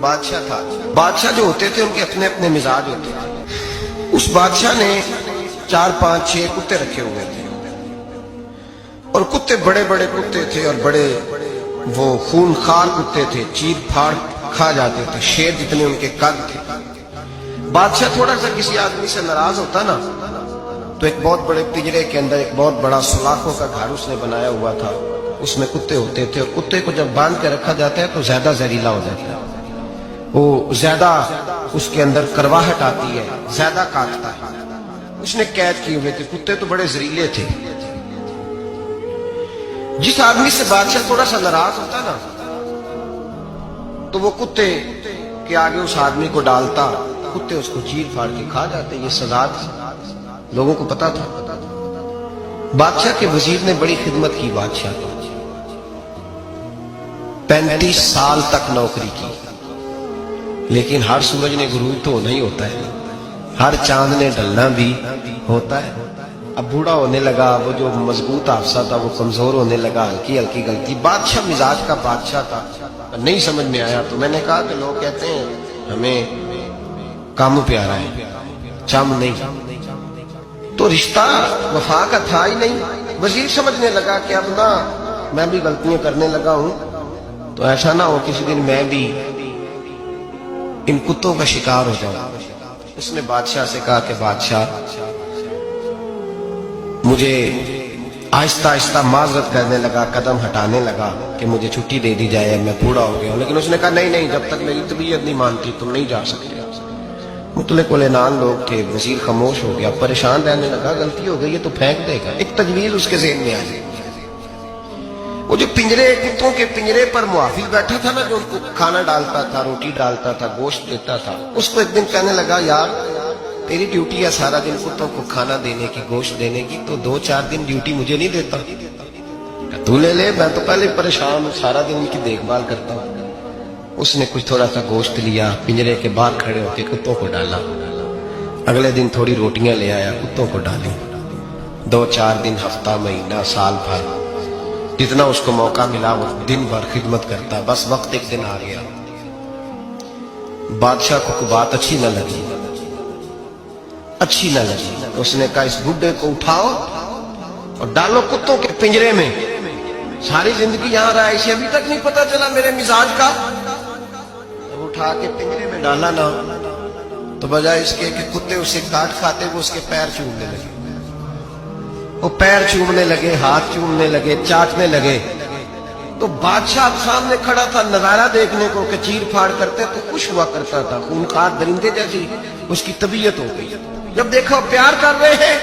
بادشاہ تھا. بادشاہ جو ہوتے تھے ان کے اپنے اپنے مزاج ہوتے تھے. اس بادشاہ نے 4 5 6 کتے رکھے ہوئے تھے اور کتے بڑے بڑے کتے تھے اور بڑے وہ خون خار کتے تھے, چیر پھاڑ کھا جاتے تھے, شیر جتنے ان کے قد تھے. بادشاہ تھوڑا سا کسی آدمی سے ناراض ہوتا نا تو ایک بہت بڑے پنجرے کے اندر ایک بہت بڑا سلاخوں کا گھر اس نے بنایا ہوا تھا, اس میں کتے ہوتے تھے اور کتے کو جب باندھ کے رکھا جاتا ہے تو زیادہ زہریلا ہو جاتا ہے, وہ زیادہ اس کے اندر کرواہٹ آتی ہے, زیادہ کاٹتا ہے. اس نے قید کیے ہوئے تھے. کتے تو بڑے زہریلے تھے. جس آدمی سے بادشاہ تھوڑا سا ناراض ہوتا نا تو وہ کتے کے آگے اس آدمی کو ڈالتا, کتے اس کو چیر پھاڑ کے کھا جاتے. یہ سزا تھی, لوگوں کو پتا تھا. بادشاہ کے وزیر نے بڑی خدمت کی بادشاہ کو, 35 سال تک نوکری کی. لیکن ہر سورج نے غروب تو ہونا ہی ہوتا ہے, ہر چاند نے ڈھلنا بھی ہوتا ہے. اب بوڑھا ہونے لگا, وہ جو مضبوط حافظہ تھا وہ کمزور ہونے لگا, ہلکی ہلکی غلطی. بادشاہ مزاج کا بادشاہ تھا, نہیں سمجھ میں آیا تو میں نے کہا کہ لوگ کہتے ہیں ہمیں کام پیارا ہے, چم نہیں. تو رشتہ وفا کا تھا ہی نہیں. وزیر سمجھنے لگا کہ اب نہ میں بھی غلطیاں کرنے لگا ہوں تو ایسا نہ ہو کسی دن میں بھی ان کتوں کا شکار ہو جاؤں. اس نے بادشاہ سے کہا کہ بادشاہ مجھے آہستہ آہستہ معذرت کرنے لگا, قدم ہٹانے لگا کہ مجھے چھٹی دے دی جائے, میں بوڑھا ہو گیا ہوں. لیکن اس نے کہا نہیں نہیں, جب تک میری طبیعت نہیں مانتی تم نہیں جا سکتے. مطلق العنان لوگ تھے. وزیر خاموش ہو گیا, پریشان رہنے لگا. غلطی ہو گئی ہے تو پھینک دے گا. ایک تجویز اس کے ذہن میں آئی. وہ جو پنجرے, کتوں کے پنجرے پر محافظ بیٹھا تھا نا, جو ان کو کھانا ڈالتا تھا, روٹی ڈالتا تھا, گوشت دیتا تھا, اس کو ایک دن کہنے لگا یار تیری ڈیوٹی ہے سارا دن کتوں کو کھانا دینے کی, گوشت دینے کی, تو 2 4 دن ڈیوٹی مجھے نہیں دیتا. تو لے لے, میں تو پہلے پریشان ہوں, سارا دن ان کی دیکھ بھال کرتا ہوں. اس نے کچھ تھوڑا سا گوشت لیا, پنجرے کے باہر کھڑے ہو کے کتوں کو ڈالا. اگلے دن تھوڑی روٹیاں لے آیا, کتوں کو ڈالی. 2 4 دن, ہفتہ, مہینہ, سال بھر, جتنا اس کو موقع ملا وہ دن بھر خدمت کرتا. بس وقت ایک دن آ گیا, بادشاہ کو بات اچھی نہ لگی. اس نے کہا اس بڈھے کو اٹھاؤ اور ڈالو کتوں کے پنجرے میں. ساری زندگی یہاں رہا, اسے ابھی تک نہیں پتا چلا میرے مزاج کا. اٹھا کے پنجرے میں ڈالا نا تو بجائے اس کے کہ کتے اسے کاٹ کھاتے, وہ اس کے پیر چومنے لگے. وہ پیر چومنے لگے, ہاتھ چومنے لگے, چاٹنے لگے. تو بادشاہ سامنے کھڑا تھا نظارہ دیکھنے کو کہ چیر پھاڑ کرتے تو خوش ہوا کرتا تھا. خونخوار درندے جیسی اس کی طبیعت ہو گئی. جب دیکھا پیار کر رہے ہیں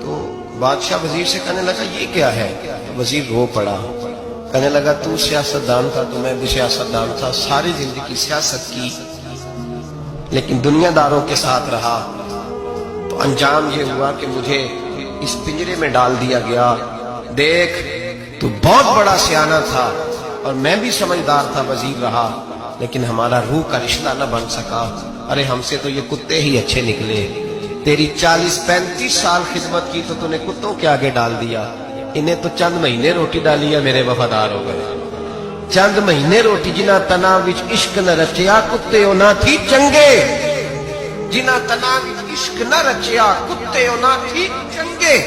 تو بادشاہ وزیر سے کہنے لگا یہ کیا ہے. وزیر رو پڑا, کہنے لگا تو سیاستدان تھا تو میں بھی سیاستدان تھا, ساری زندگی سیاست کی لیکن دنیا داروں کے ساتھ رہا تو انجام یہ ہوا کہ مجھے اس پنجرے میں ڈال دیا گیا. دیکھ تو بہت بڑا سیانہ تھا اور میں بھی سمجھدار تھا, وزیر رہا, لیکن ہمارا روح کا رشتہ نہ بن سکا. ارے ہم سے تو یہ کتے ہی اچھے نکلے. تیری 40 35 سال خدمت کی تو تو نے کتوں کے آگے ڈال دیا. انہیں تو چند مہینے روٹی ڈالی ہے, میرے وفادار ہو گئے. چند مہینے روٹی, جنہ تنا وچ عشق نہ رچیا کتے نہ تھی چنگے. جنہ تنا وچ عشق نہ رچیا کتے نہ تھی چنگے.